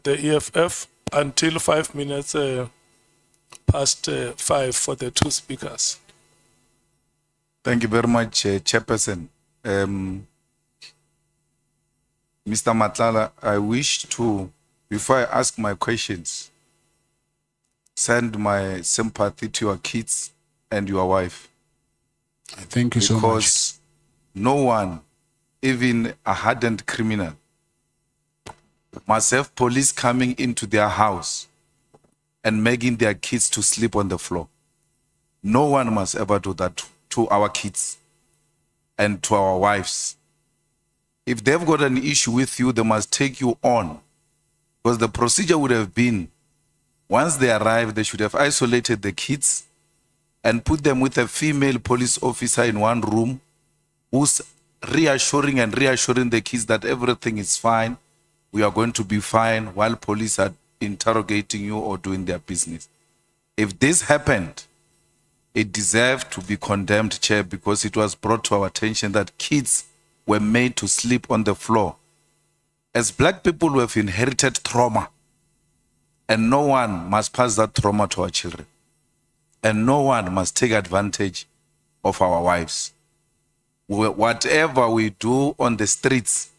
the EFF until 5 minutes past 5 for the two speakers. Thank you very much, Chairperson. Mr. Matlala, I wish to, before I ask my questions, send my sympathy to your kids and your wife. Thank you so much. Because no one, even a hardened criminal, must have police coming into their house and making their kids to sleep on the floor. No one must ever do that to our kids and to our wives. If they've got an issue with you, they must take you on. Because the procedure would have been, once they arrive, they should have isolated the kids and put them with a female police officer in one room who's reassuring the kids that everything is fine, we are going to be fine, while police are interrogating you or doing their business. If this happened, it deserved to be condemned, Chair, because it was brought to our attention that kids were made to sleep on the floor. As Black people, we have inherited trauma, and no one must pass that trauma to our children. And no one must take advantage of our wives. Whatever we do on the streets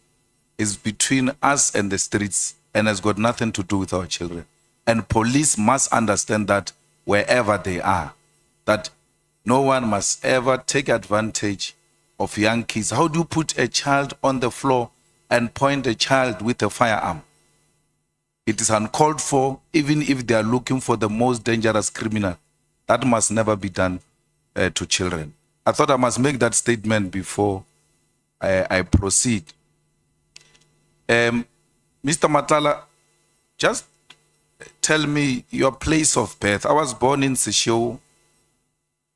is between us and the streets and has got nothing to do with our children. And police must understand that wherever they are, that no one must ever take advantage of young kids. How do you put a child on the floor and point a child with a firearm? It is uncalled for, even if they are looking for the most dangerous criminal. That must never be done to children. I thought I must make that statement before I proceed. Mr. Matlala, just tell me your place of birth. I was born in Seshego,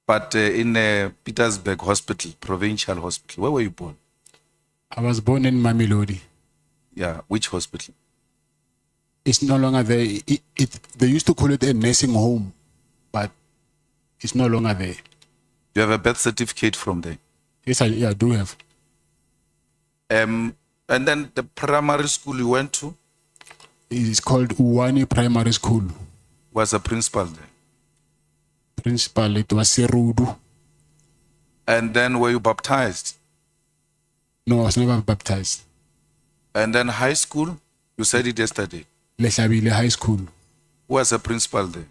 but in Pietersburg Hospital, Provincial Hospital. Where were you born? I was born in Mamelodi. Yeah, which hospital? It's no longer there. They used to call it a nursing home, but it's no longer there. You have a birth certificate from there? Yes, I do have. And then the primary school you went to? It's called Uwani Primary School. Was a principal there? Principal, it was Serudu. And then were you baptized? No, I was never baptized. And then high school? You said it yesterday. Leshabile High School. Who was a principal there?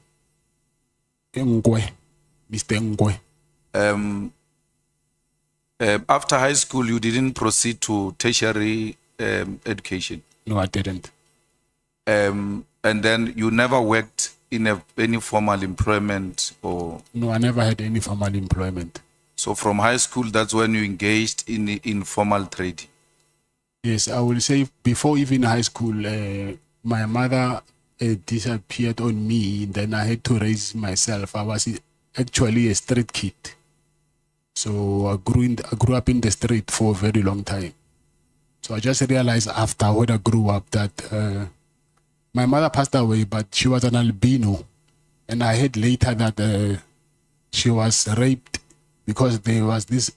Ngwe, Mr. Ngwe. After high school, you didn't proceed to tertiary education? No, I didn't. And then you never worked in any formal employment? Or? No, I never had any formal employment. So from high school, that's when you engaged in informal trading? Yes, I will say before even high school, my mother disappeared on me, and then I had to raise myself. I was actually a street kid. So I grew up in the street for a very long time. So I just realized after when I grew up that my mother passed away, but she was an albino. And I heard later that she was raped because there was this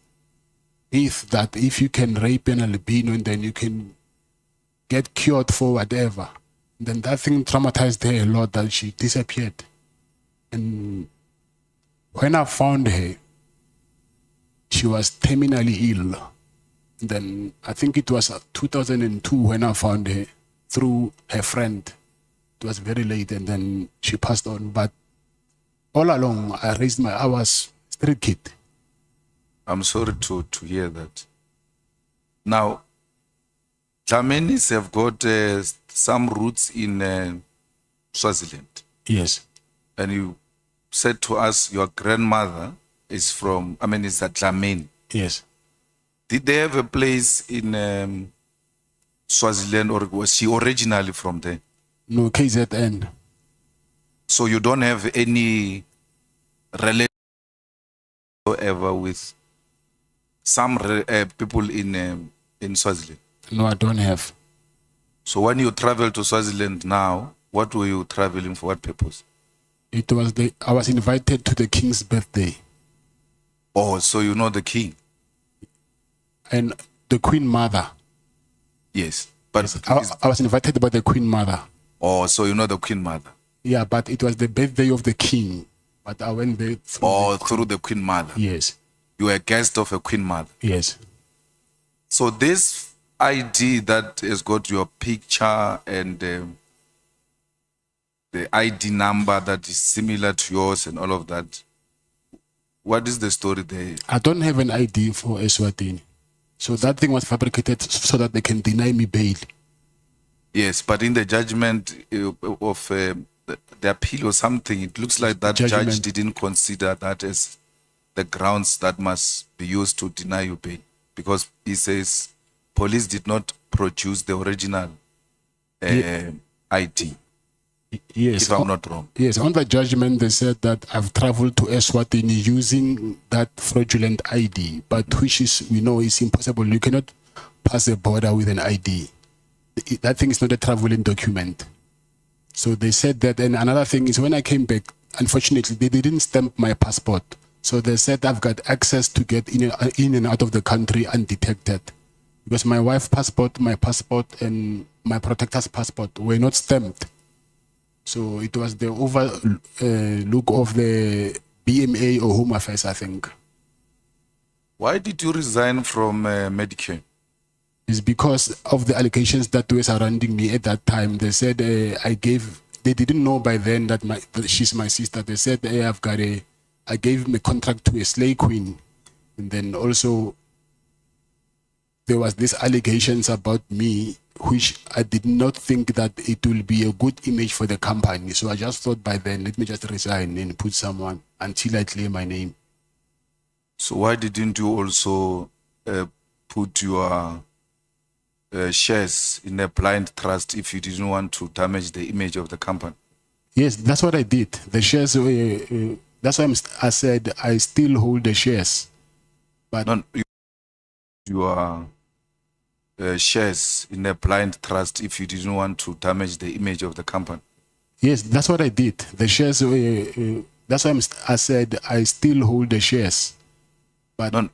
myth that if you can rape an albino, then you can get cured for whatever. Then that thing traumatized her a lot that she disappeared. And when I found her, she was terminally ill. Then I think it was 2002 when I found her through her friend. It was very late and then she passed on. But all along, I was street kid. I'm sorry to hear that. Now, Dlamenis have got some roots in Swaziland. Yes. And you said to us your grandmother is from, is at Dlamini. Yes. Did they have a place in Swaziland, or was she originally from there? No, KZN. So you don't have any relation whatsoever with some people in Swaziland? No, I don't have. So when you travel to Swaziland now, what were you traveling for? What purpose? It was I was invited to the king's birthday. Oh, so you know the king? And the queen mother. Yes. But yes, I was invited by the queen mother. Oh, so you know the Queen Mother. Yeah, but it was the birthday of the king. But I went there through Or through the Queen Mother. Yes. You were a guest of a Queen Mother. Yes. So this ID that has got your picture and the ID number that is similar to yours and all of that, what is the story there? I don't have an ID for Eswatini. So that thing was fabricated so that they can deny me bail. Yes, but in the judgment of the appeal or something, it looks like that judge Judgment. didn't consider that as the grounds that must be used to deny you bail, because he says police did not produce the original ID, Yes. if I'm not wrong. Yes, on the judgment, they said that I've traveled to Eswatini using that fraudulent ID, but which is, we know, is impossible. You cannot pass a border with an ID. That thing is not a traveling document. So they said that. And another thing is, when I came back, unfortunately, they didn't stamp my passport. So they said I've got access to get in and out of the country undetected. Because my wife's passport, my passport, and my protector's passport were not stamped. So it was the overlook of the BMA or Home Affairs, I think. Why did you resign from Medicare? It's because of the allegations that were surrounding me at that time. They said they didn't know by then that she's my sister. They said I gave him a contract to a slave queen. And then also there was these allegations about me, which I did not think that it will be a good image for the company. So I just thought by then, let me just resign and put someone until I clear my name. So why didn't you also put your shares in a blind trust if you didn't want to damage the image of the company? Yes, that's what I did. The shares, that's why I said I still hold the shares. But No, your shares in a blind trust if you didn't want to damage the image of the company. yes, that's what I did. The shares, that's why I said I still hold the shares. But No,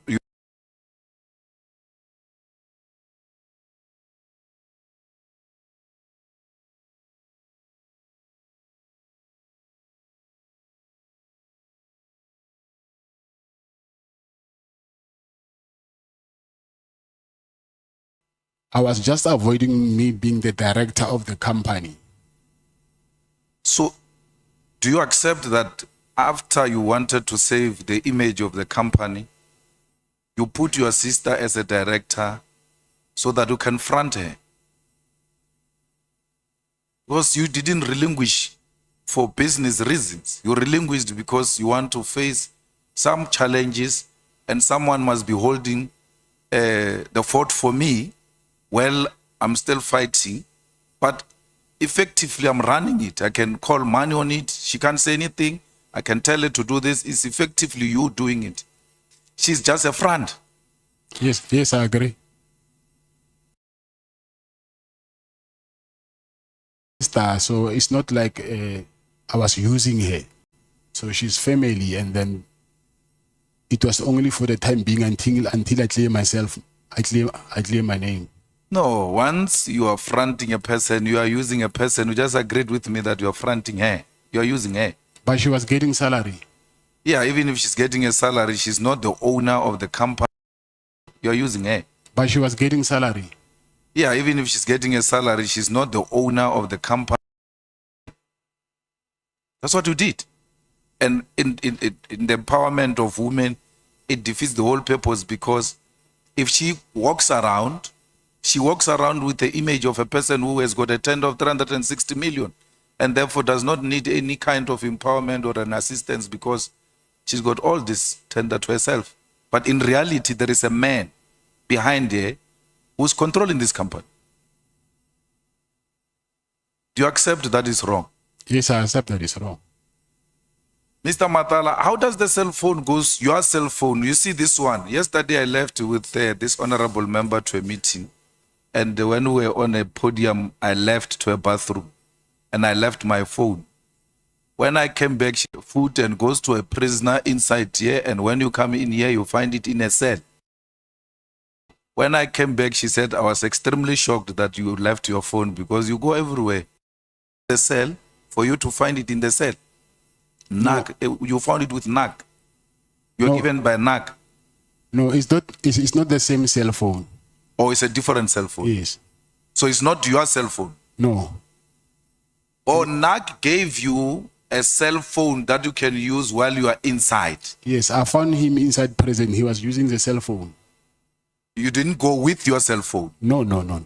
I was just avoiding me being the director of the company. So do you accept that after you wanted to save the image of the company, you put your sister as a director so that you can front her? Because you didn't relinquish for business reasons. You relinquished because you want to face some challenges and someone must be holding the fort for me. Well, I'm still fighting, but effectively I'm running it. I can call money on it. She can't say anything. I can tell her to do this. It's effectively you doing it. She's just a front. Yes, I agree. So it's not like I was using her. So she's family, and then it was only for the time being until I clear myself, I clear my name. No, once you are fronting a person, you are using a person. You just agreed with me that you are fronting her. You are using her. But she was getting salary. Yeah, even if she's getting a salary, she's not the owner of the company. You are using her. But she was getting salary. Yeah, even if she's getting a salary, she's not the owner of the company. That's what you did. And in the empowerment of women, it defeats the whole purpose, because if she walks around with the image of a person who has got a tender of 360 million and therefore does not need any kind of empowerment or an assistance because she's got all this tender to herself. But in reality, there is a man behind her who's controlling this company. Do you accept that is wrong? Yes, I accept that is wrong. Mr. Matlala, how does the cell phone goes, your cell phone, you see this one? Yesterday I left with this honorable member to a meeting, and when we were on a podium, I left to a bathroom and I left my phone. When I came back, she food and goes to a prisoner inside here, and when you come in here, you find it in a cell. When I came back, she said, I was extremely shocked that you left your phone because you go everywhere. the cell for you to find it in the cell? NAC, you found it with NAC. You're No. given by NAC. No, it's not the same cell phone. Or it's a different cell phone? Yes. So it's not your cell phone? No. Or NAC gave you a cell phone that you can use while you are inside? Yes, I found him inside prison. He was using the cell phone. You didn't go with your cell phone? No.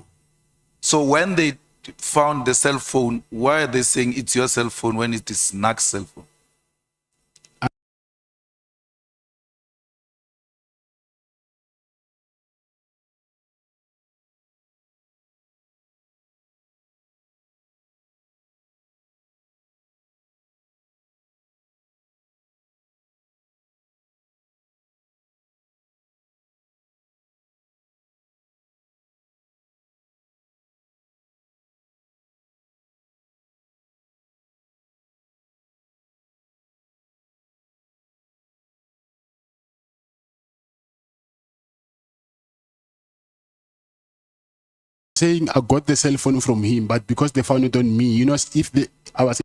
So when they found the cell phone, why are they saying it's your cell phone when it is NAC's cell phone? Saying I got the cell phone from him, but because they found it on me, you know, if I was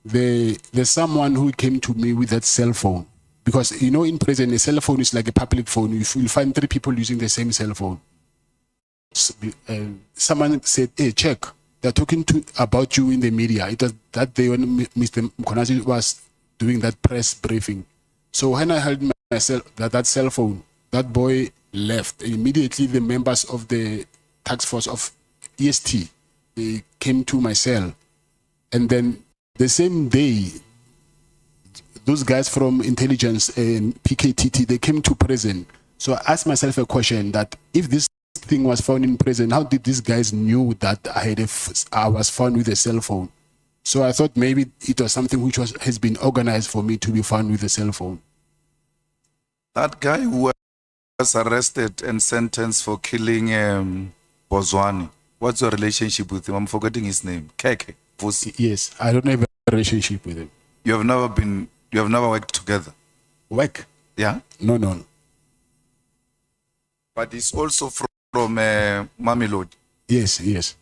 there's someone who came to me with that cell phone, because you know in prison a cell phone is like a public phone. You'll find 3 people using the same cell phone. Someone said, "Hey, check, they're talking about you in the media." It was that day when Mr. Mkonazi was doing that press briefing. So when I held that cell phone, that boy left. Immediately the members of the task force of EST, they came to my cell. And then the same day, those guys from intelligence and PKTT, they came to prison. So I asked myself a question, that if this thing was found in prison, how did these guys knew that I was found with a cell phone? So I thought maybe it was something which has been organized for me to be found with a cell phone. That guy who was arrested and sentenced for killing Bozwani, what's your relationship with him? I'm forgetting his name. Keke. Vusi. Yes, I don't have a relationship with him. You have never worked together? Work? Yeah? No. But he's also from Mamelodi. Yes.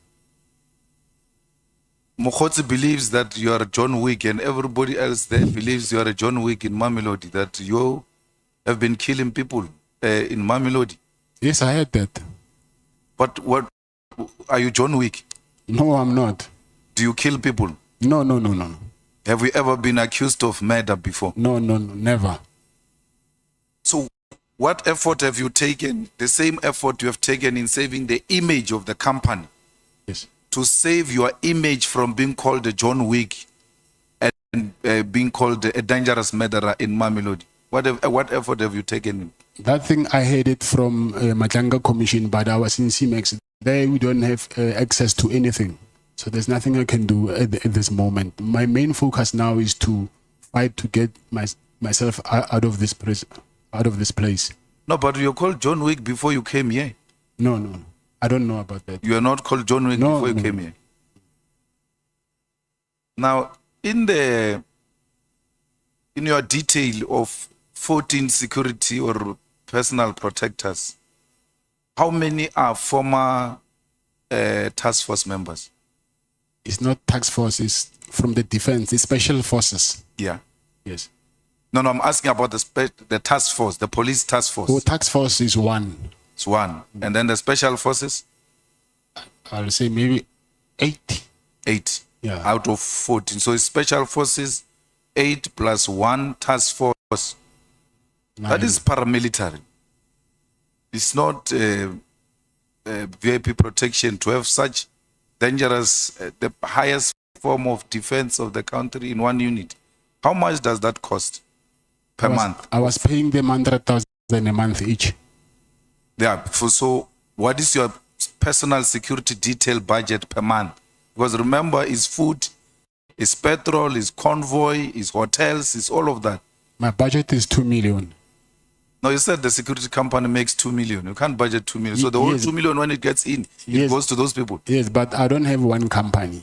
Mokgotsi believes that you are John Wick, and everybody else there believes you are a John Wick in Mamelodi, that you have been killing people in Mamelodi. Yes, I heard that. But what, are you John Wick? No, I'm not. Do you kill people? No. Have we ever been accused of murder before? No, never. So what effort have you taken, the same effort you have taken in saving the image of the company? Yes. To save your image from being called a John Wick and being called a dangerous murderer in Mamelodi? What effort have you taken? That thing, I heard it from Matlala Commission, but I was in CMEX. There we don't have access to anything. So there's nothing I can do at this moment. My main focus now is to fight to get myself out of this place. No, but you're called John Wick before you came here. No. I don't know about that. You are not called John Wick before you came here. Now, in your detail of 14 security or personal protectors, how many are former task force members? It's not task force, it's from the defense, it's special forces. Yeah. Yes. No, I'm asking about the task force, the police task force. Oh, task force is 1. It's 1. And then the special forces? I'll say maybe 8. 8. Yeah. Out of 14. So it's special forces, 8 plus 1 task force. 9. That is paramilitary. It's not VIP protection to have such dangerous, the highest form of defense of the country in one unit. How much does that cost per month? I was paying them 100,000 a month each. Yeah. So what is your personal security detail budget per month? Because remember, it's food, it's petrol, it's convoy, it's hotels, it's all of that. My budget is 2 million. No, you said the security company makes 2 million. You can't budget 2 million. So the whole Yes. 2 million, when it gets in, it Yes. goes to those people. Yes, but I don't have one company.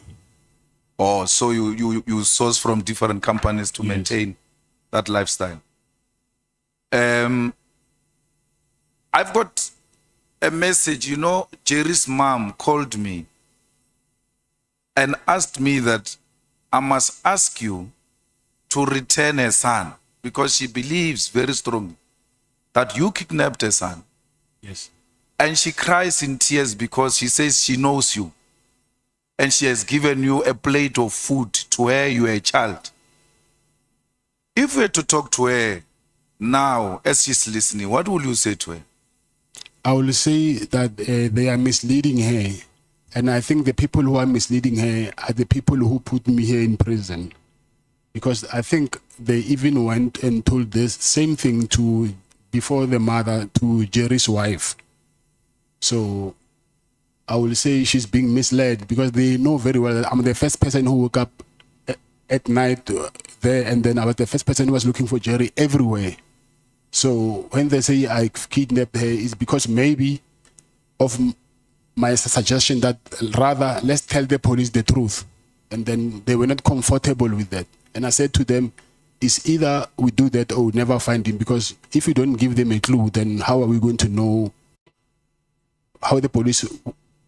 Oh, so you source from different companies to Yes. maintain that lifestyle. I've got a message. You know, Jerry's mom called me and asked me that I must ask you to return her son because she believes very strongly that you kidnapped her son. Yes. And she cries in tears because she says she knows you. And she has given you a plate of food to her, you are a child. If we were to talk to her now, as she's listening, what will you say to her? I will say that they are misleading her. And I think the people who are misleading her are the people who put me here in prison. Because I think they even went and told this same thing to, before the mother, to Jerry's wife. So I will say she's being misled because they know very well that I'm the first person who woke up at night there, and then I was the first person who was looking for Jerry everywhere. So when they say I kidnapped her, it's because maybe of my suggestion that rather let's tell the police the truth. And then they were not comfortable with that. And I said to them, it's either we do that or we never find him, because if we don't give them a clue, then how are we going to know, how the police,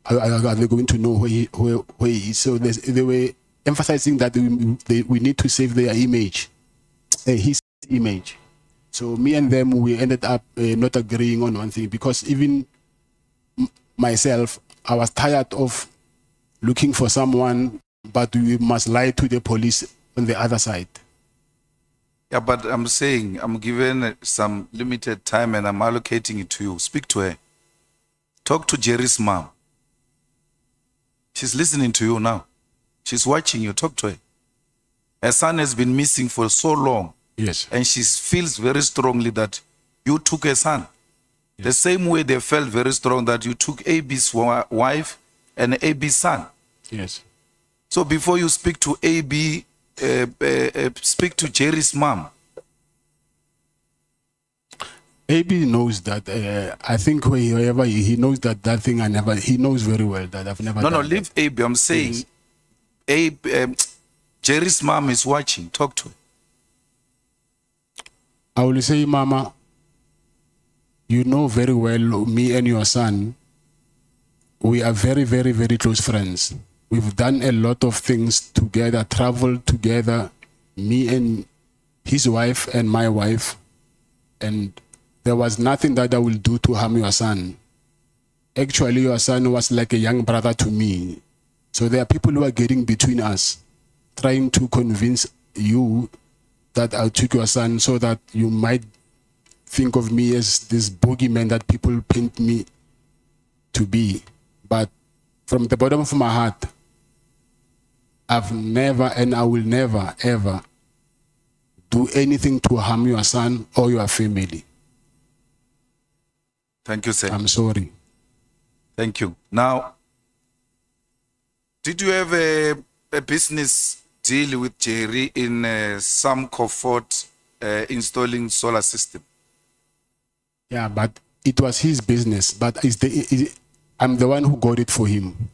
are they going to know where he is? So they were emphasizing that we need to save their image, his image. So me and them, we ended up not agreeing on one thing, because even myself, I was tired of looking for someone, but we must lie to the police on the other side. Yeah, but I'm saying I'm given some limited time and I'm allocating it to you. Speak to her. Talk to Jerry's mom. She's listening to you now. She's watching you. Talk to her. Her son has been missing for so long. Yes. And she feels very strongly that you took her son. Yes. The same way they felt very strong that you took AB's wife and AB's son. Yes. So before you speak to AB, speak to Jerry's mom. AB knows that. I think wherever he knows that thing he knows very well that I've never. No, leave AB. I'm saying, yes. AB, Jerry's mom is watching. Talk to her. I will say, Mama, you know very well me and your son. We are very, very, very close friends. We've done a lot of things together, traveled together, me and his wife and my wife, and there was nothing that I will do to harm your son. Actually, your son was like a young brother to me. So there are people who are getting between us, trying to convince you that I took your son so that you might think of me as this boogeyman that people paint me to be. But from the bottom of my heart, I've never and I will never, ever do anything to harm your son or your family. Thank you, sir. I'm sorry. Thank you. Now, did you have a business deal with Jerry in some comfort installing solar system? Yeah, but it was his business. But I'm the one who got it for him.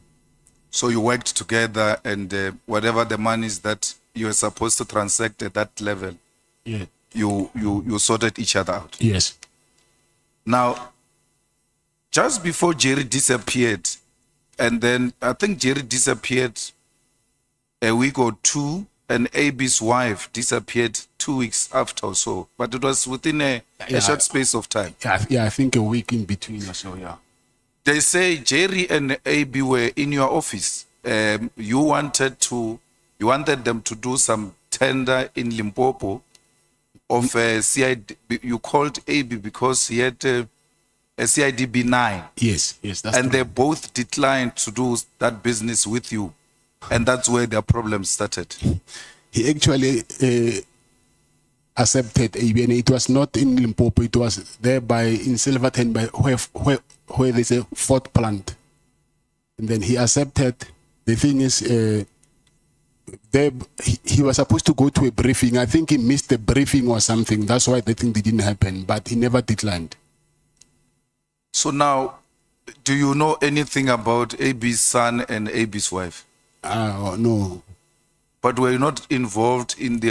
So you worked together, and whatever the money is that you were supposed to transact at that level, yeah, you sorted each other out. Yes. Now, just before Jerry disappeared, and then I think Jerry disappeared a week or two, and AB's wife disappeared 2 weeks after or so, but it was within a short space of time. Yeah, I think a week in between or so, yeah. They say Jerry and AB were in your office. You wanted them to do some tender in Limpopo of a CID. You called AB because he had a CIDB 9. Yes, that's and true. they both declined to do that business with you. And that's where their problems started. He actually accepted AB, and it was not in Limpopo, it was there in Silverton, where there's a fourth plant. And then he accepted. The thing is, he was supposed to go to a briefing. I think he missed the briefing or something. That's why the thing didn't happen, but he never did land. So now, do you know anything about AB's son and AB's wife? No. But were you not involved in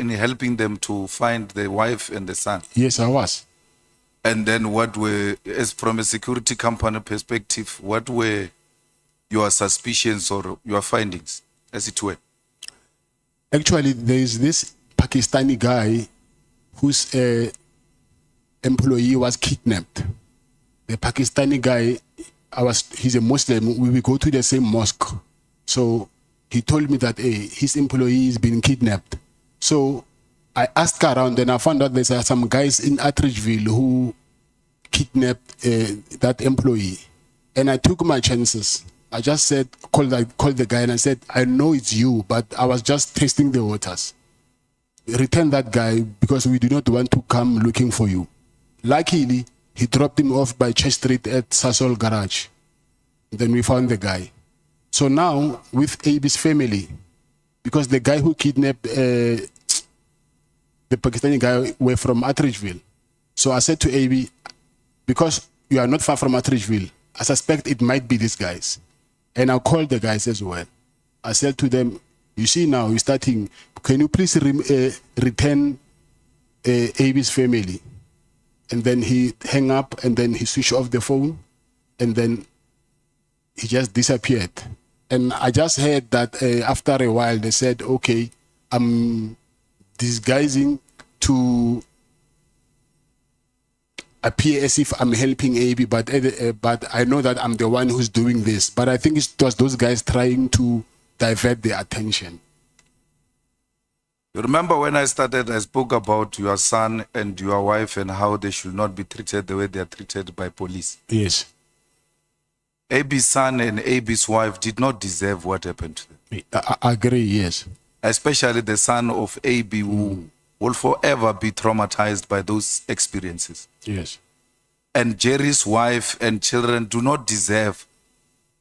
helping them to find the wife and the son? Yes, I was. And then what were, as from a security company perspective, what were your suspicions or your findings, as it were? Actually, there is this Pakistani guy whose employee was kidnapped. The Pakistani guy, he's a Muslim. We go to the same mosque. So he told me that his employee is being kidnapped. So I asked around and I found out there's some guys in Attridgeville who kidnapped that employee. And I took my chances. I just said, call the guy, and I said, I know it's you, but I was just testing the waters. Return that guy because we do not want to come looking for you. Luckily, he dropped him off by Church Street at Sasol Garage. Then we found the guy. So now, with AB's family, because the guy who kidnapped the Pakistani guy were from Attridgeville. So I said to AB, because you are not far from Attridgeville, I suspect it might be these guys. And I called the guys as well. I said to them, you see now, you're starting, can you please return AB's family? And then he hung up and then he switched off the phone and then he just disappeared. And I just heard that after a while they said, okay, I'm disguising to appear as if I'm helping AB, but I know that I'm the one who's doing this. But I think it was those guys trying to divert their attention. You remember when I started, I spoke about your son and your wife and how they should not be treated the way they are treated by police. Yes. AB's son and AB's wife did not deserve what happened to them. I agree, yes. Especially the son of AB who will forever be traumatized by those experiences. Yes. And Jerry's wife and children do not deserve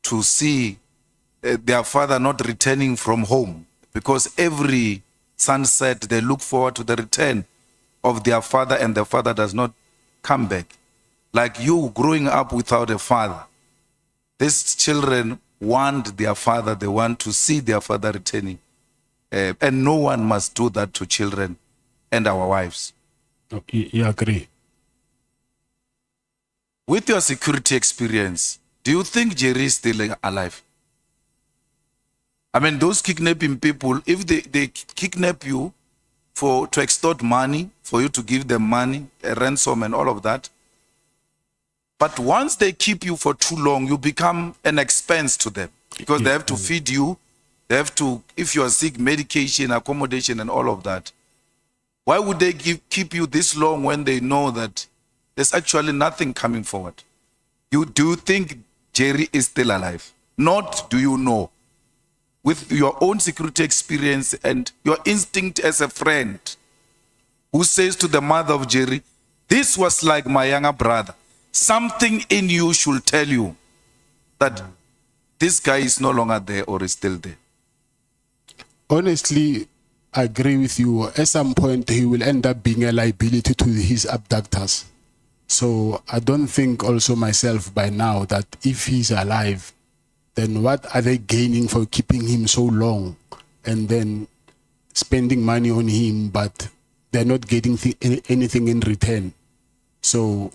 to see their father not returning from home, because every sunset they look forward to the return of their father and the father does not come back. Like you growing up without a father, these children want their father, they want to see their father returning. And no one must do that to children and our wives. You agree? With your security experience, do you think Jerry is still alive? I mean, those kidnapping people, if they kidnap you to extort money, for you to give them money, a ransom and all of that, but once they keep you for too long, you become an expense to them because they have to feed you, they have to, if you are sick, medication, accommodation and all of that. Why would they keep you this long when they know that there's actually nothing coming forward? Do you think Jerry is still alive? Not do you know. With your own security experience and your instinct as a friend who says to the mother of Jerry, this was like my younger brother. Something in you should tell you that this guy is no longer there or is still there. Honestly, I agree with you. At some point, he will end up being a liability to his abductors. So I don't think also myself by now that if he's alive, then what are they gaining for keeping him so long and then spending money on him, but they're not getting anything in return? So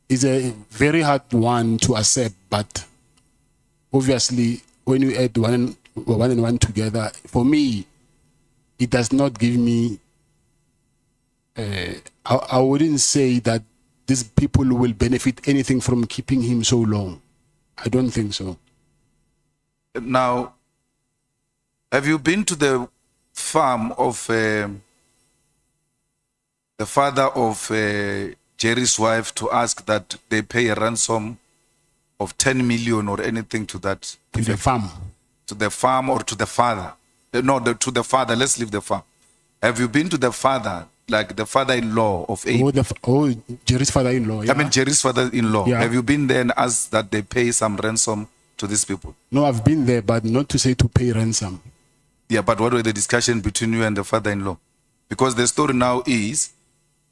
it's a very hard one to accept, but obviously when you add one and one together, for me, it does not give me, I wouldn't say that these people will benefit anything from keeping him so long. I don't think so. Now, have you been to the farm of the father of Jerry's wife to ask that they pay a ransom of 10 million or anything to that? To the farm? To the farm or to the father? No, to the father. Let's leave the farm. Have you been to the father, like the father-in-law of A? Jerry's father-in-law. Yeah. I mean, Jerry's father-in-law. Yeah. Have you been there and asked that they pay some ransom to these people? No, I've been there, but not to say to pay ransom. Yeah, but what were the discussion between you and the father-in-law? Because the story now is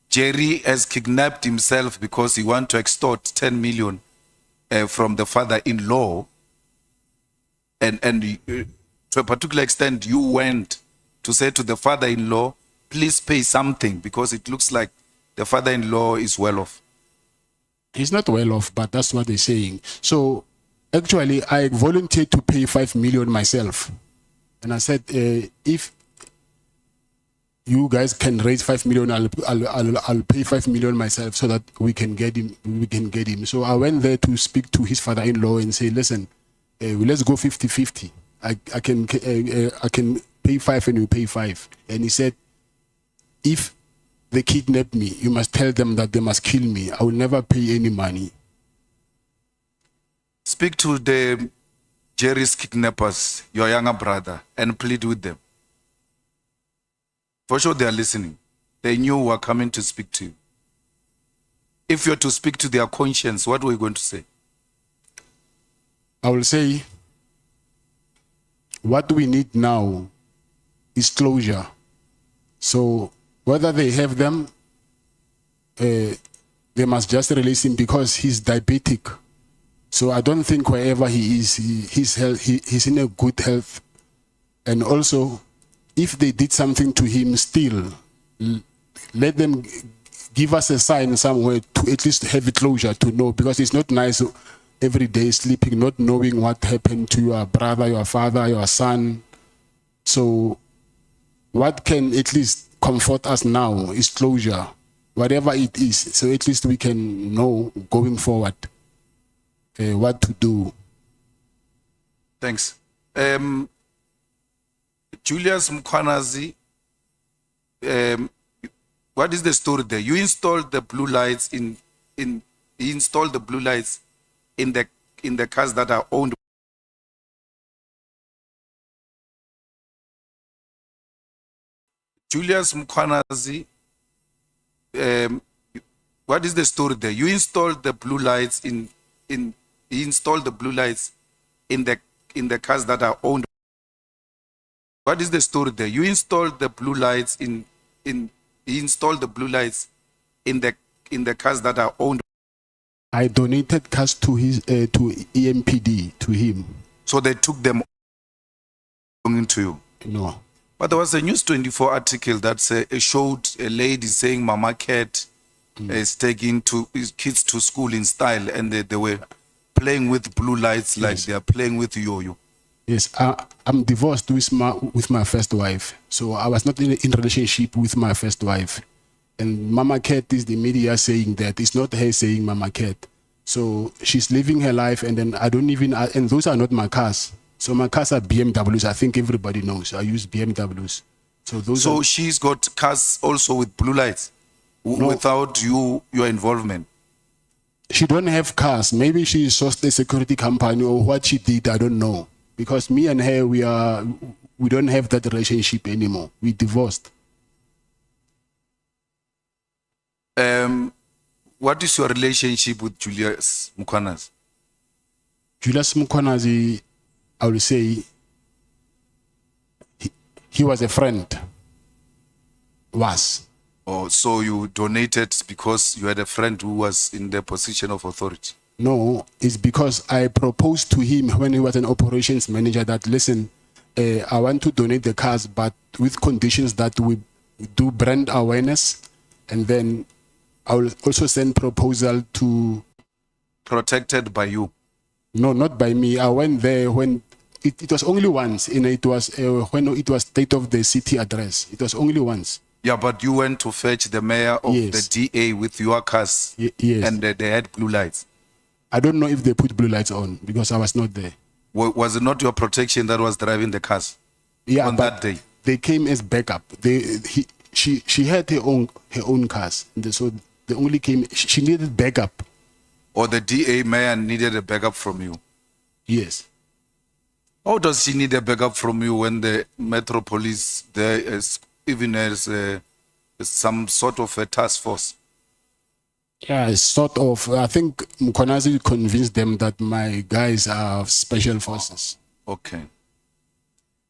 Jerry has kidnapped himself because he wants to extort 10 million from the father-in-law. And to a particular extent, you went to say to the father-in-law, please pay something because it looks like the father-in-law is well off. He's not well off, but that's what they're saying. So actually, I volunteered to pay 5 million myself. And I said, if you guys can raise 5 million, I'll pay 5 million myself so that we can get him. So I went there to speak to his father-in-law and say, listen, let's go 50-50. I can pay 5 and you pay 5. And he said, if they kidnap me, you must tell them that they must kill me. I will never pay any money. Speak to the Jerry's kidnappers, your younger brother, and plead with them. For sure they are listening. They knew we were coming to speak to you. If you're to speak to their conscience, what were you going to say? I will say, what we need now is closure. So whether they have them, they must just release him because he's diabetic. So I don't think wherever he is, he's in a good health. And also, if they did something to him still, let them give us a sign somewhere to at least have a closure to know, because it's not nice every day sleeping, not knowing what happened to your brother, your father, your son. So what can at least comfort us now is closure, whatever it is. So at least we can know going forward what to do. Thanks. Julius Mkwanazi, what is the story there? You installed the blue lights he installed the blue lights in the cars that are owned. Julius Mkwanazi, what is the story there? You installed the blue lights he installed the blue lights in the cars that are owned. What is the story there? You installed the blue lights he installed the blue lights in the cars that are owned. I donated cars to his to EMPD, to him. So they took them belonging to you? No. But there was a News 24 article that showed a lady saying Mama Cat is taking his kids to school in style, and they were playing with blue lights like they are playing with yo-yo. Yes, I'm divorced with my first wife. So I was not in relationship with my first wife. And Mama Cat is the media saying that. It's not her saying Mama Cat. So she's living her life, and then I don't even, and those are not my cars. So my cars are BMWs. I think everybody knows. I use BMWs. So she's got cars also with blue lights without your involvement. She don't have cars. Maybe she sourced a security company or what she did, I don't know. Because me and her, we don't have that relationship anymore. We divorced. What is your relationship with Julius Mkwanazi? Julius Mkwanazi, I will say, he was a friend. Was. Oh, so you donated because you had a friend who was in the position of authority? No, it's because I proposed to him when he was an operations manager that, listen, I want to donate the cars, but with conditions that we do brand awareness, and then I will also send proposal to... Protected by you? No, not by me. I went there when it was only once, and it was when it was state of the city address. It was only once. Yeah, but you went to fetch the mayor of the DA with your cars, yes, and they had blue lights. I don't know if they put blue lights on because I was not there. Was it not your protection that was driving the cars? Yeah, on that day? They came as backup. She had her own cars, so they only came. She needed backup. Or the DA mayor needed a backup from you? Yes. How does she need a backup from you when the Metro Police there is even as some sort of a task force? Yeah, sort of. I think Mkwanazi convinced them that my guys are special forces. Okay.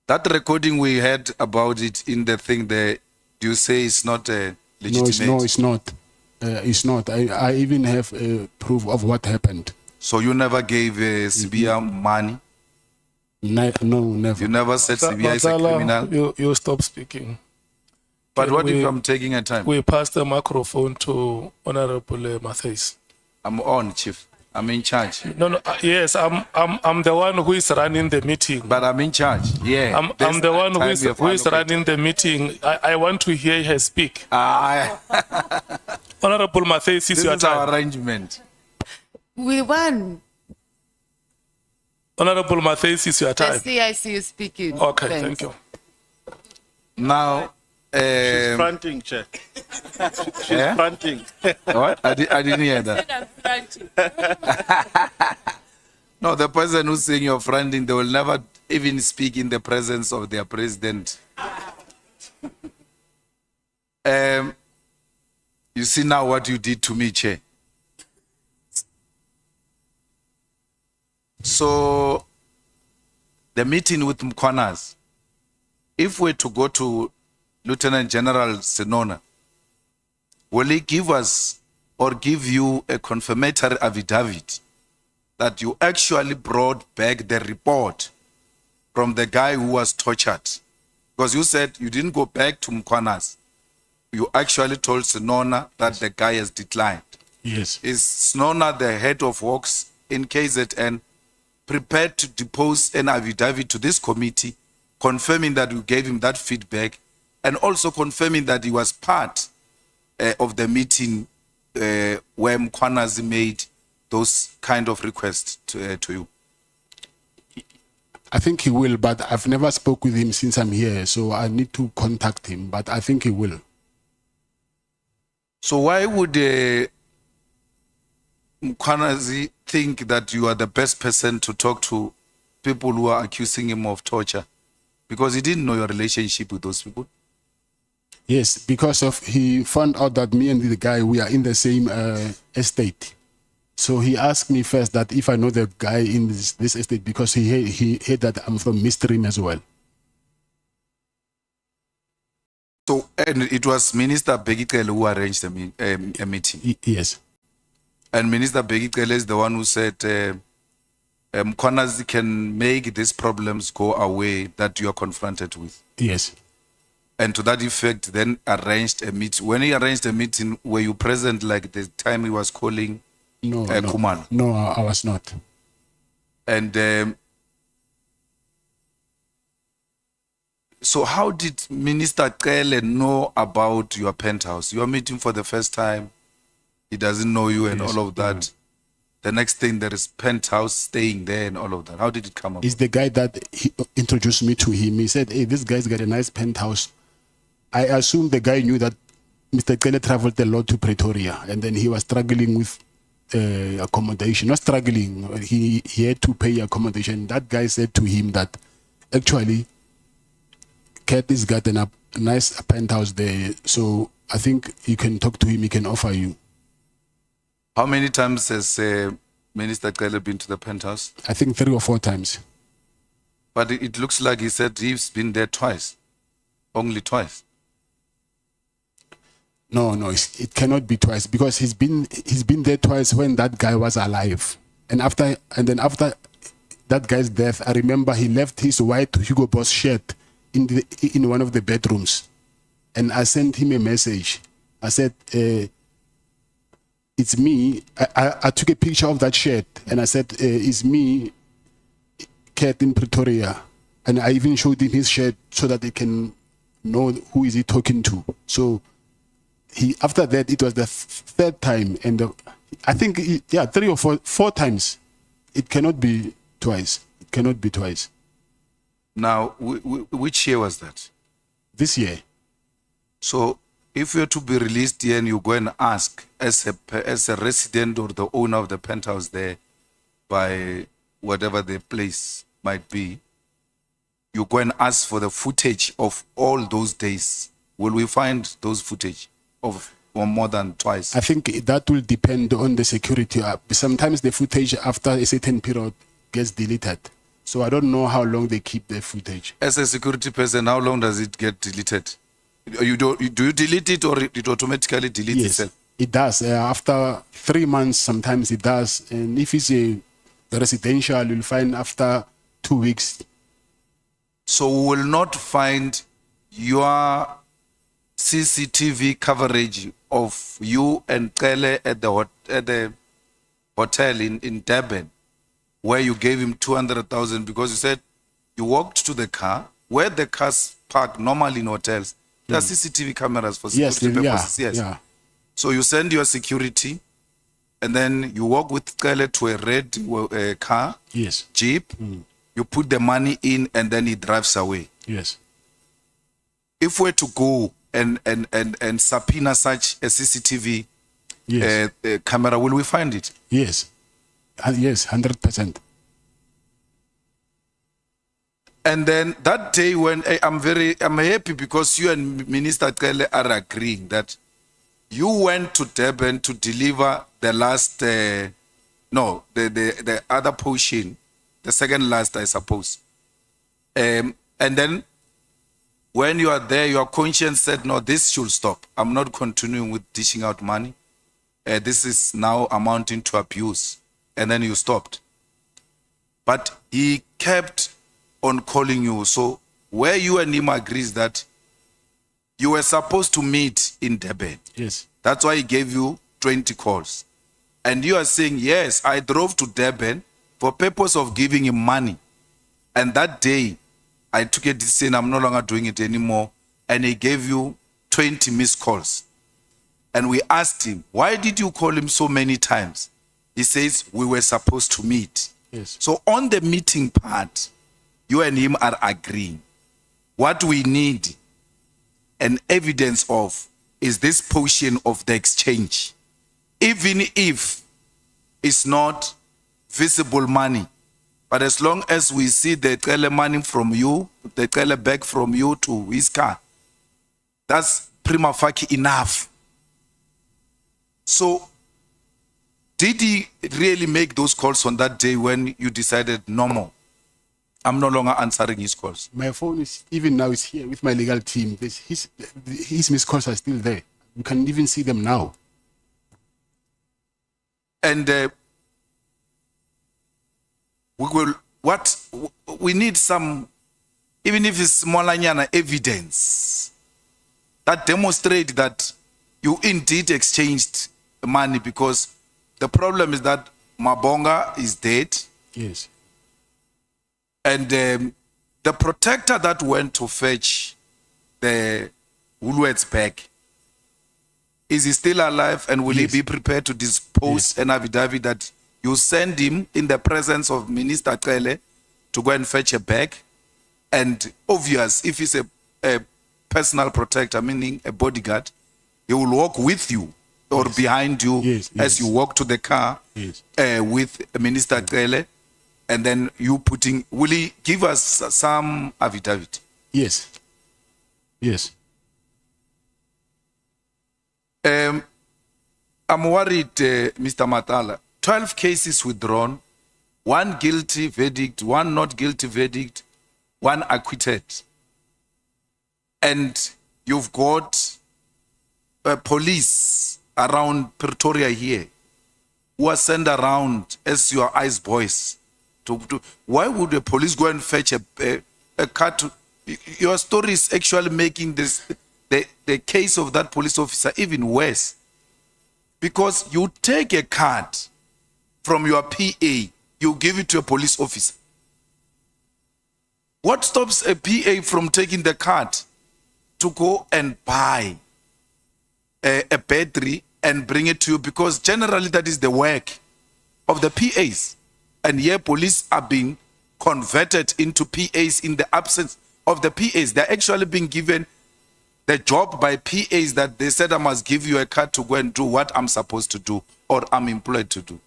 That recording we heard about it in the thing there, do you say it's not legitimate? No, it's not. It's not. I even have proof of what happened. So you never gave Sibia money? No, never. You never said Sibia is a Matlala, criminal? you stop speaking. But Can what if we- I'm taking a time? We pass the microphone to Honorable Matthias. I'm on, Chief. I'm in charge. No, yes, I'm the one who is running the meeting. But I'm in charge. Yeah. I'm There's the one time we have who is allocated. running the meeting. I want to hear her speak. This Honorable Matthias, it's your is our time. arrangement. We won. Honorable Matthias, it's your I time. see you speaking. Okay, Thanks. thank you. Now, She's fronting, Chair. yeah? Fronting. What? I didn't hear that. No, the person who's saying you're fronting, they will never even speak in the presence of their president. You see now what you did to me, Chair. So, the meeting with Mkwanas, if we're to go to Lieutenant General Senona, will he give us or give you a confirmatory affidavit that you actually brought back the report from the guy who was tortured? Because you said you didn't go back to Mkwanas. You actually told Senona that the guy has declined. Yes. Is Senona, the head of works in KZN, prepared to depose an affidavit to this committee confirming that you gave him that feedback and also confirming that he was part of the meeting where Mkwanazi made those kind of requests to you? I think he will, but I've never spoke with him since I'm here, so I need to contact him, but I think he will. So why would Mkwanazi think that you are the best person to talk to people who are accusing him of torture? Because he didn't know your relationship with those people. Yes, because of he found out that me and the guy, we are in the same estate. So he asked me first that if I know the guy in this estate, because he heard that I'm from Midstream as well. So, and it was Minister Begitele who arranged a meeting. Yes. And Minister Begitele is the one who said Mkwanazi can make these problems go away that you are confronted with. Yes. And to that effect, then arranged a meeting. When he arranged a meeting, were you present like the time he was calling No, Kumalo? no, I was not. And so how did Minister Kele know about your penthouse? You are meeting for the first time. He doesn't know you and Yes, all of that. The next thing, there is penthouse staying there and all of that. How did it come up? It's the guy that he introduced me to him. He said, hey, this guy's got a nice penthouse. I assume the guy knew that Mr. Kele traveled a lot to Pretoria, and then he was struggling with accommodation. Not struggling, he had to pay accommodation. That guy said to him that actually Kat has got a nice penthouse there, so I think you can talk to him, he can offer you. How many times has Minister Kele been to the penthouse? I think 3 or 4 times. But it looks like he said he's been there twice. Only twice. No, it cannot be twice, because he's been there twice when that guy was alive, and then after that guy's death, I remember he left his white Hugo Boss shirt in one of the bedrooms, and I sent him a message. I said, "It's me." I took a picture of that shirt, and I said, "It's me, Kat in Pretoria," and I even showed him his shirt so that they can know who is he talking to. So. After that, it was the 3rd time, and I think 3 or 4 times. It cannot be twice. It cannot be twice. Now, which year was that? This year. So, if you're to be released here and you go and ask as a resident or the owner of the penthouse there, by whatever the place might be, you go and ask for the footage of all those days. Will we find those footage of or more than twice? I think that will depend on the security. Sometimes the footage after a certain period gets deleted. So I don't know how long they keep the footage. As a security person, how long does it get deleted? Do you delete it or it automatically deletes Yes, itself? it does. After 3 months, sometimes it does. And if it's a residential, you'll find after 2 weeks. So we will not find your CCTV coverage of you and Kele at the hotel in Durban, where you gave him 200,000 because you said you walked to the car where the cars park normally in hotels. There are CCTV cameras for security purposes. Yes. Yeah. So you send your security, and then you walk with Kele to a red car, Yes. Jeep. You put the money in, and then he drives away. Yes. If we're to go and subpoena such a CCTV Yes. camera, will we find it? Yes. Yes, 100%. And then that day when I'm happy because you and Minister Kele are agreeing that you went to Durban to deliver the last, the other portion, the second last, I suppose. And then when you are there, your conscience said, no, this should stop. I'm not continuing with dishing out money. This is now amounting to abuse. And then you stopped. But he kept on calling you. So where you and him agrees that you were supposed to meet in Durban. Yes. That's why he gave you 20 calls. And you are saying, yes, I drove to Durban for purpose of giving him money. And that day, I took a decision, I'm no longer doing it anymore. And he gave you 20 missed calls. And we asked him, why did you call him so many times? He says, we were supposed to meet. Yes. So on the meeting part, you and him are agreeing. What we need an evidence of is this portion of the exchange. Even if it's not visible money, but as long as we see the Kele money from you, the Kele bag from you to his car, that's prima facie enough. So, did he really make those calls on that day when you decided, no more? I'm no longer answering his calls. My phone is, even now, is here with my legal team. His missed calls are still there. You can even see them now. And we need some, even if it's smallanyana evidence that demonstrate that you indeed exchanged money, because the problem is that Mabonga is dead. Yes. And the protector that went to fetch the Woolworths bag, is he still alive, and will Yes. he be prepared to dispose an affidavit that you send him in the presence of Minister Kele to go and fetch a bag? And obvious, if he's a personal protector, meaning a bodyguard, he will walk with you or behind you Yes, as yes. you walk to the car Yes. with Minister Kele, and then you putting, will he give us some affidavit? Yes. Yes. I'm worried, Mr. Matlala. 12 cases withdrawn, 1 guilty verdict, 1 not guilty verdict, 1 acquitted. And you've got police around Pretoria here who are sent around as your eyes boys. Why would the police go and fetch a car to... Your story is actually making this the case of that police officer even worse. Because you take a card from your PA, you give it to a police officer. What stops a PA from taking the card to go and buy a battery and bring it to you? Because generally that is the work of the PAs. And here police are being converted into PAs in the absence of the PAs. They're actually being given the job by PAs that they said, I must give you a card to go and do what I'm supposed to do or I'm employed to do.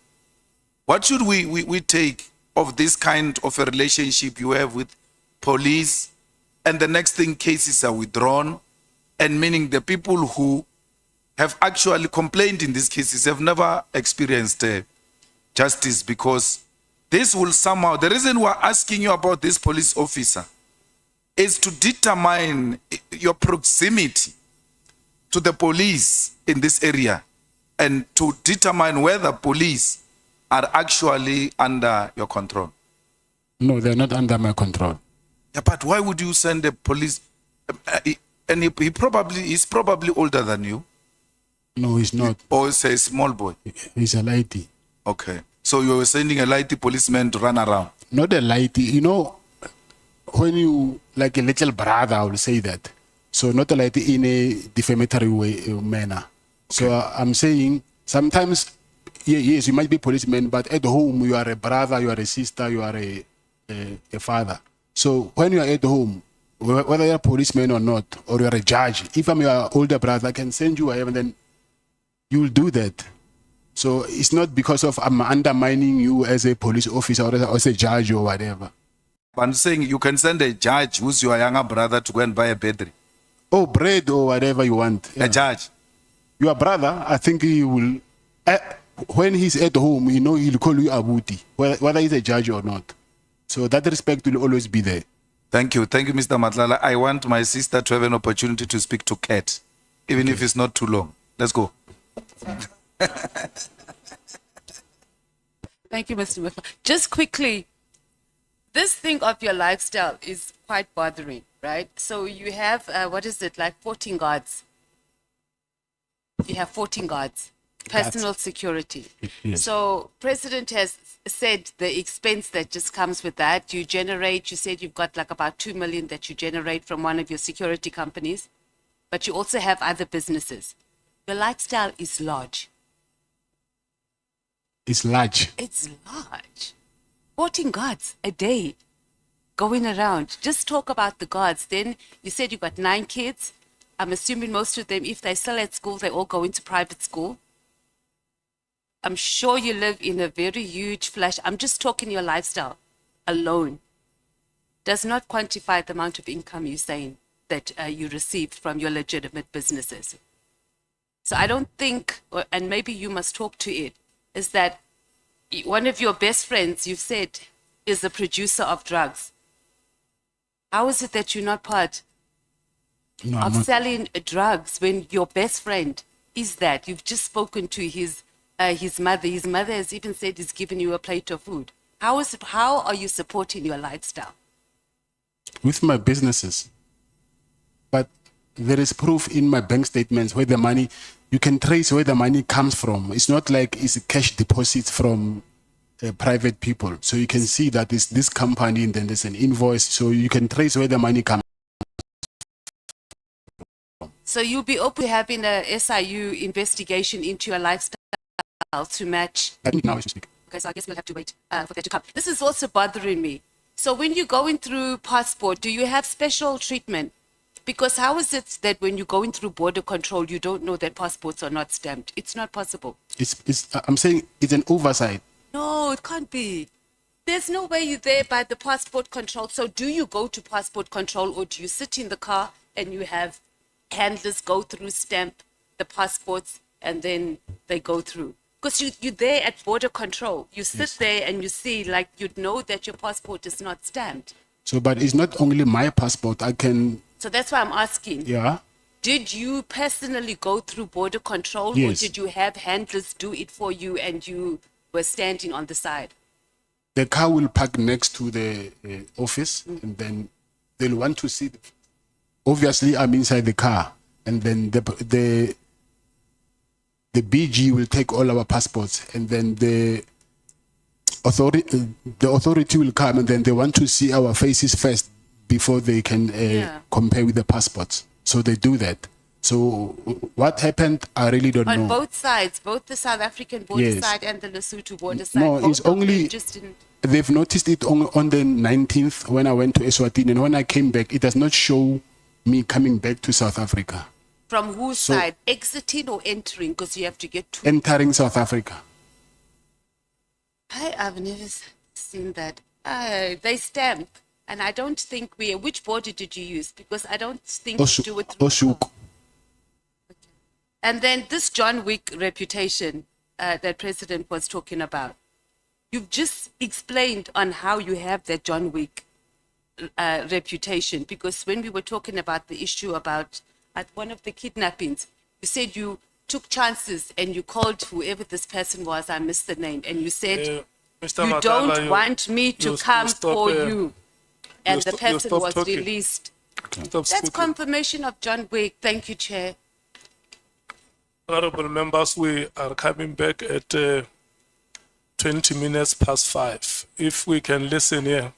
What should we take of this kind of a relationship you have with police? And the next thing, cases are withdrawn, and meaning the people who have actually complained in these cases have never experienced justice because this will somehow, the reason we're asking you about this police officer is to determine your proximity to the police in this area and to determine whether police are actually under your control. No, they're not under my control. Yeah, but why would you send a police? And he's probably older than you, No, he's not. or is a small boy. He's a lady. Okay, so you were sending a lighty policeman to run around. Not a lady. You know, when you, like a little brother, I will say that. So not a lady in a defamatory way, manner. So I'm saying sometimes, yes, you might be policeman, but at home you are a brother, you are a sister, you are a father. So when you are at home, whether you're a policeman or not, or you're a judge, if I'm your older brother, I can send you wherever, then you will do that. So it's not because of I'm undermining you as a police officer or as a judge or whatever. I'm saying you can send a judge who's your younger brother to go and buy a battery. Oh, bread or whatever you want. Yeah. A judge. Your brother, I think he will, when he's at home, you know, he'll call you Abuti, whether he's a judge or not. So that respect will always be there. Thank you, Mr. Matlala. I want my sister to have an opportunity to speak to Kat, even if it's not too long. Let's go. Thank you, Mr. Muffa. Just quickly, this thing of your lifestyle is quite bothering, right? So you have, what is it, like 14 guards. You have 14 guards, personal security. Yes. So President has said the expense that just comes with that. You said you've got like about 2 million that you generate from one of your security companies, but you also have other businesses. Your lifestyle is large. It's large. It's large. 14 guards a day going around. Just talk about the guards. Then you said you got 9 kids. I'm assuming most of them, if they're still at school, they all go into private school. I'm sure you live in a very huge flash. I'm just talking your lifestyle alone. Does not quantify the amount of income you're saying that you received from your legitimate businesses. So I don't think, and maybe you must talk to it, is that one of your best friends, you've said, is a producer of drugs. How is it that you're not part of selling drugs when your best friend is that? You've just spoken to his mother. His mother has even said he's given you a plate of food. How are you supporting your lifestyle? With my businesses. But there is proof in my bank statements where the money, you can trace where the money comes from. It's not like it's a cash deposit from private people. So you can see that it's this company and then there's an invoice. So you can trace where the money comes. So you'll be open to having a SIU investigation into your lifestyle to match. Now as we speak. Okay, so I guess we'll have to wait for that to come. This is also bothering me. So when you're going through passport, do you have special treatment? Because how is it that when you're going through border control, you don't know that passports are not stamped? It's not possible. I'm saying it's an oversight. No, it can't be. There's no way you're there by the passport control. So do you go to passport control or do you sit in the car and you have handlers go through, stamp the passports, and then they go through? Because you're there at border control. You sit there and you see, like, you'd know that your passport is not stamped. So, but it's not only my passport. I can... So that's why I'm asking. Yeah. Did you personally go through border control Yes. or did you have handlers do it for you and you were standing on the side? The car will park next to the office and then they'll want to see. Obviously, I'm inside the car and then the BG will take all our passports and then the authority will come and then they want to see our faces first before they can compare with the passports. So they do that. So what happened, I really don't know. On both sides, both the South African border side and the Lesotho border side. No, it's only, they've noticed it on the 19th when I went to Eswatini, and when I came back, it does not show me coming back to South Africa. From whose side? Exiting or entering? Because you have to get to... Entering South Africa. I've never seen that. They stamp. And I don't think which border did you use? Because I don't think you do it through... Oshuk. And then this John Wick reputation that President was talking about. You've just explained on how you have that John Wick reputation, because when we were talking about the issue about at one of the kidnappings, you said you took chances and you called whoever this person was, I missed the name, and you said, Mr. you Matlala, don't want me to come stop, for you. And the you person stop was talking. released. Stop That's speaking. confirmation of John Wick. Thank you, Chair. Honorable members, we are coming back at 20 minutes past 5. If we can listen here.